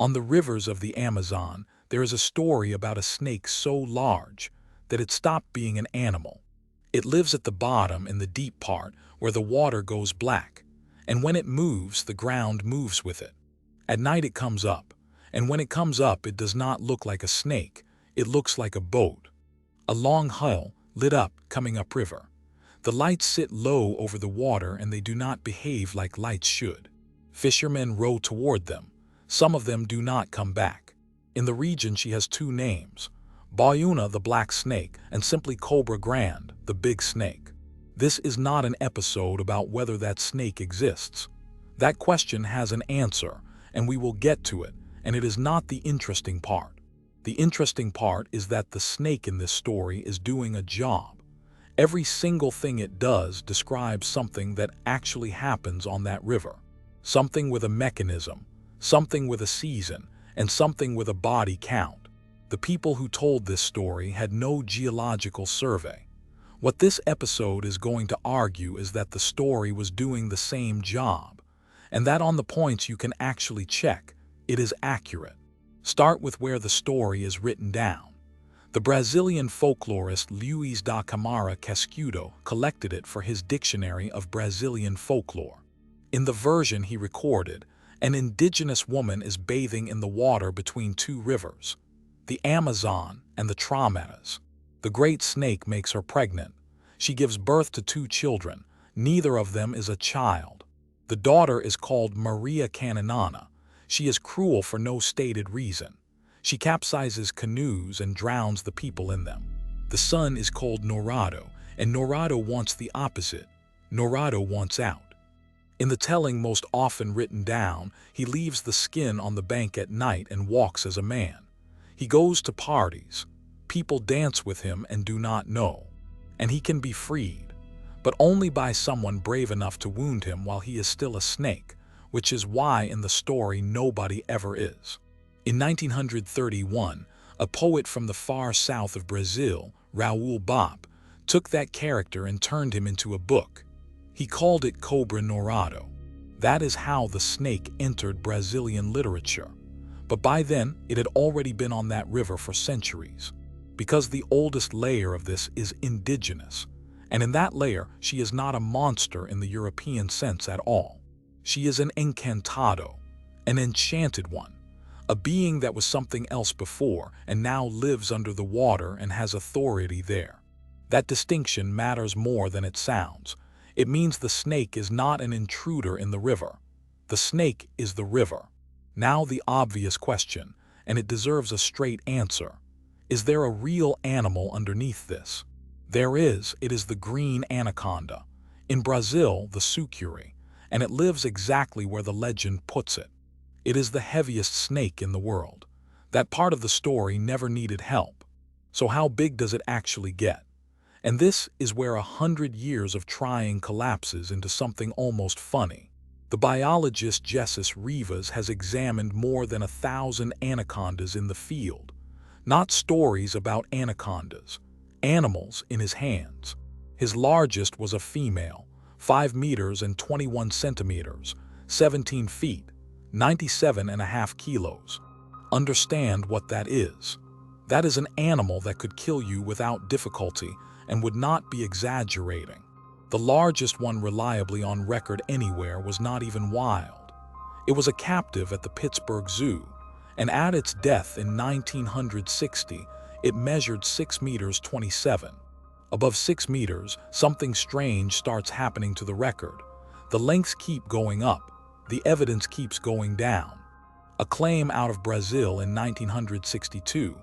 On the rivers of the Amazon, there is a story about a snake so large that it stopped being an animal. It lives at the bottom in the deep part where the water goes black, and when it moves, the ground moves with it. At night it comes up, and when it comes up it does not look like a snake, it looks like a boat. A long hull, lit up, coming upriver. The lights sit low over the water and they do not behave like lights should. Fishermen row toward them. Some of them do not come back. In the region she has two names, Bauna the black snake and simply Cobra Grande, the big snake. This is not an episode about whether that snake exists. That question has an answer, and we will get to it, and it is not the interesting part. The interesting part is that the snake in this story is doing a job. Every single thing it does describes something that actually happens on that river. Something with a mechanism, something with a season, and something with a body count. The people who told this story had no geological survey. What this episode is going to argue is that the story was doing the same job, and that on the points you can actually check, it is accurate. Start with where the story is written down. The Brazilian folklorist Luís da Câmara Cascudo collected it for his Dictionary of Brazilian Folklore. In the version he recorded, an indigenous woman is bathing in the water between two rivers, the Amazon and the Traumatas. The great snake makes her pregnant. She gives birth to two children. Neither of them is a child. The daughter is called Maria Canonana. She is cruel for no stated reason. She capsizes canoes and drowns the people in them. The son is called Norado, and Norado wants the opposite. Norado wants out. In the telling most often written down, he leaves the skin on the bank at night and walks as a man. He goes to parties. People dance with him and do not know. And he can be freed, but only by someone brave enough to wound him while he is still a snake, which is why in the story nobody ever is. In 1931, a poet from the far south of Brazil, Raul Bop, took that character and turned him into a book. He called it Cobra Norado. That is how the snake entered Brazilian literature. But by then, it had already been on that river for centuries. Because the oldest layer of this is indigenous, and in that layer she is not a monster in the European sense at all. She is an encantado, an enchanted one, a being that was something else before and now lives under the water and has authority there. That distinction matters more than it sounds. It means the snake is not an intruder in the river. The snake is the river. Now the obvious question, and it deserves a straight answer. Is there a real animal underneath this? There is. It is the green anaconda. In Brazil, the sucuri, and it lives exactly where the legend puts it. It is the heaviest snake in the world. That part of the story never needed help. So how big does it actually get? And this is where 100 years of trying collapses into something almost funny. The biologist Jesus Rivas has examined more than 1,000 anacondas in the field. Not stories about anacondas, animals in his hands. His largest was a female, 5 meters and 21 centimeters, 17 feet, 97.5 kilos. Understand what that is. That is an animal that could kill you without difficulty and would not be exaggerating. The largest one reliably on record anywhere was not even wild. It was a captive at the Pittsburgh Zoo, and at its death in 1960, it measured 6 meters 27. Above 6 meters, something strange starts happening to the record. The lengths keep going up. The evidence keeps going down. A claim out of Brazil in 1962,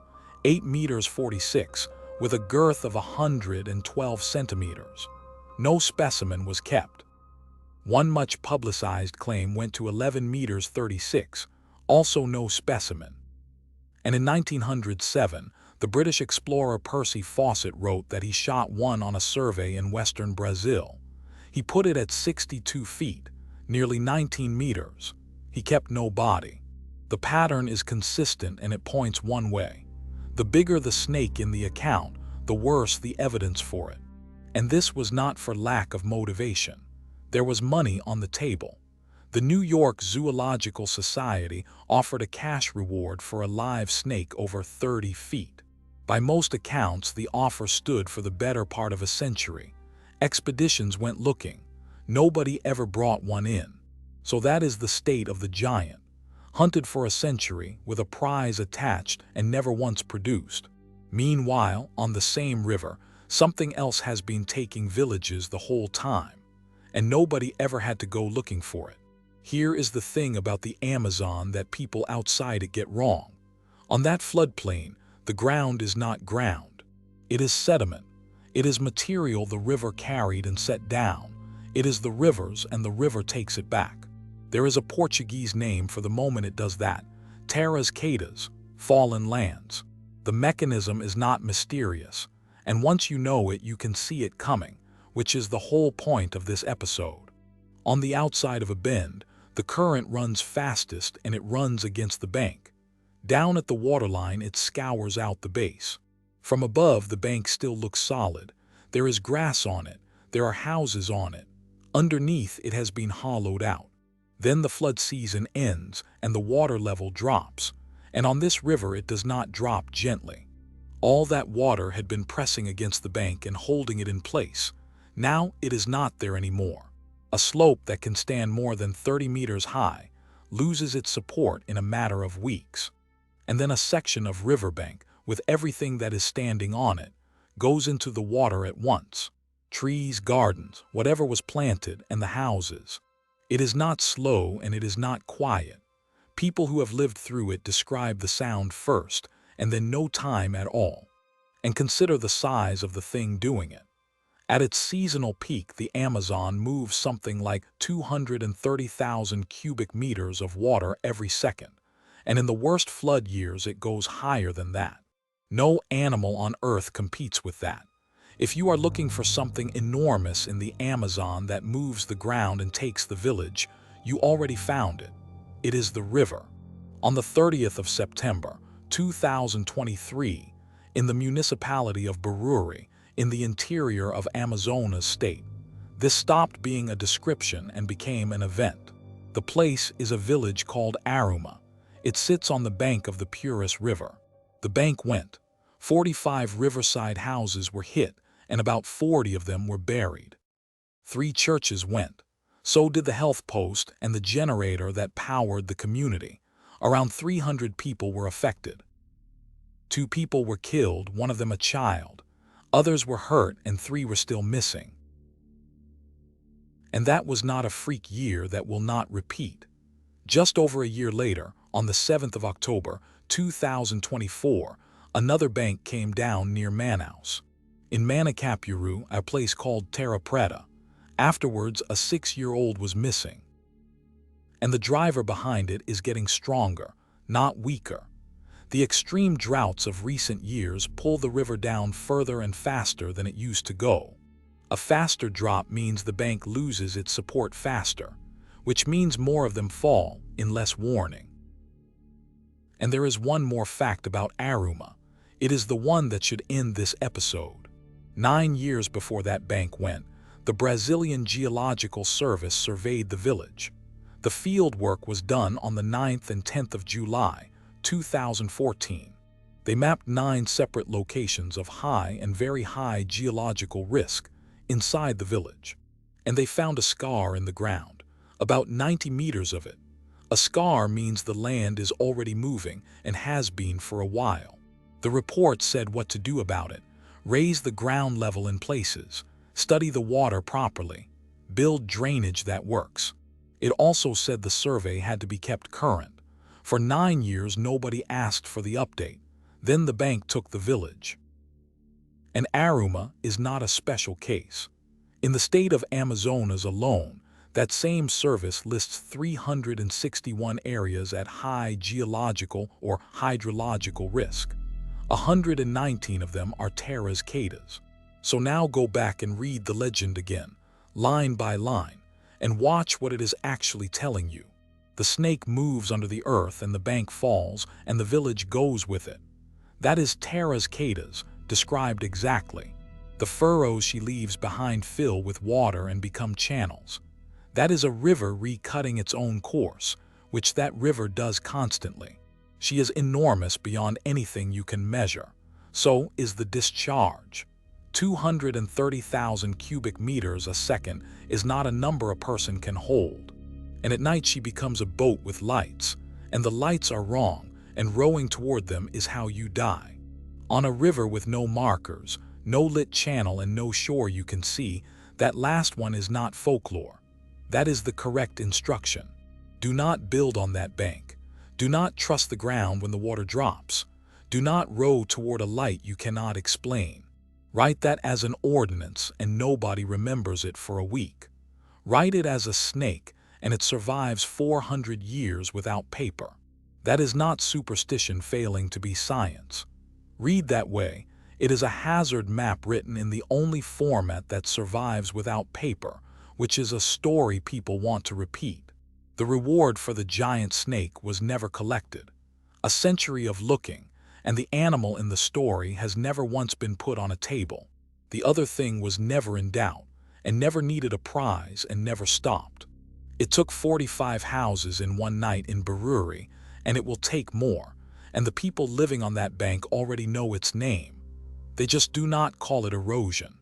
8 meters 46, with a girth of 112 centimeters. No specimen was kept. One much publicized claim went to 11 meters 36, also no specimen. And in 1907, the British explorer Percy Fawcett wrote that he shot one on a survey in western Brazil. He put it at 62 feet, nearly 19 meters. He kept no body. The pattern is consistent and it points one way. The bigger the snake in the account, the worse the evidence for it. And this was not for lack of motivation. There was money on the table. The The New York Zoological Society offered a cash reward for a live snake over 30 feet. By most accounts, the offer stood for the better part of a century. Expeditions went looking. Nobody ever brought one in. So that is the state of the giant. Hunted for a century, with a prize attached and never once produced. Meanwhile, on the same river, something else has been taking villages the whole time, and nobody ever had to go looking for it. Here is the thing about the Amazon that people outside it get wrong. On that floodplain, the ground is not ground. It is sediment. It is material the river carried and set down. It is the river's, and the river takes it back. There is a Portuguese name for the moment it does that: terras quedas, fallen lands. The mechanism is not mysterious, and once you know it, you can see it coming, which is the whole point of this episode. On the outside of a bend, the current runs fastest and it runs against the bank. Down at the waterline, it scours out the base. From above, the bank still looks solid. There is grass on it. There are houses on it. Underneath, it has been hollowed out. Then the flood season ends and the water level drops. And on this river, it does not drop gently. All that water had been pressing against the bank and holding it in place. Now it is not there anymore. A slope that can stand more than 30 meters high loses its support in a matter of weeks. And then a section of riverbank, with everything that is standing on it, goes into the water at once. Trees, gardens, whatever was planted, and the houses. It is not slow and it is not quiet. People who have lived through it describe the sound first, and then no time at all. And consider the size of the thing doing it. At its seasonal peak, the Amazon moves something like 230,000 cubic meters of water every second, and in the worst flood years it goes higher than that. No animal on Earth competes with that. If you are looking for something enormous in the Amazon that moves the ground and takes the village, you already found it. It is the river. On the 30th of September, 2023, in the municipality of Beruri, in the interior of Amazonas state, this stopped being a description and became an event. The place is a village called Aruma. It sits on the bank of the Purus River. The bank went. 45 riverside houses were hit, and about 40 of them were buried. 3 churches went. So did the health post and the generator that powered the community. Around 300 people were affected. 2 people were killed, one of them a child. Others were hurt and 3 were still missing. And that was not a freak year that will not repeat. Just over a year later, on the 7th of October, 2024, another bank came down near Manaus. In Manacapuru, a place called Terra Preta. Afterwards, a 6-year-old was missing. And the driver behind it is getting stronger, not weaker. The extreme droughts of recent years pull the river down further and faster than it used to go. A faster drop means the bank loses its support faster, which means more of them fall in less warning. And there is one more fact about Aruma. It is the one that should end this episode. 9 years before that bank went, the Brazilian Geological Service surveyed the village. The field work was done on the 9th and 10th of July, 2014. They mapped 9 separate locations of high and very high geological risk inside the village. And they found a scar in the ground, about 90 meters of it. A scar means the land is already moving and has been for a while. The report said what to do about it: raise the ground level in places, study the water properly, build drainage that works. It also said the survey had to be kept current. For 9 years, nobody asked for the update. Then the bank took the village. And Aruma is not a special case. In the state of Amazonas alone, that same service lists 361 areas at high geological or hydrological risk. 119 of them are terras quedas. So now go back and read the legend again, line by line, and watch what it is actually telling you. The snake moves under the earth and the bank falls and the village goes with it. That is terras quedas, described exactly. The furrows she leaves behind fill with water and become channels. That is a river recutting its own course, which that river does constantly. She is enormous beyond anything you can measure. So is the discharge. 230,000 cubic meters a second is not a number a person can hold. And at night she becomes a boat with lights, and the lights are wrong, and rowing toward them is how you die. On a river with no markers, no lit channel and no shore you can see, that last one is not folklore. That is the correct instruction. Do not build on that bank. Do not trust the ground when the water drops. Do not row toward a light you cannot explain. Write that as an ordinance and nobody remembers it for a week. Write it as a snake and it survives 400 years without paper. That is not superstition failing to be science. Read that way. It is a hazard map written in the only format that survives without paper, which is a story people want to repeat. The reward for the giant snake was never collected. A century of looking, and the animal in the story has never once been put on a table. The other thing was never in doubt, and never needed a prize and never stopped. It took 45 houses in one night in Beruri, and it will take more, and the people living on that bank already know its name. They just do not call it erosion.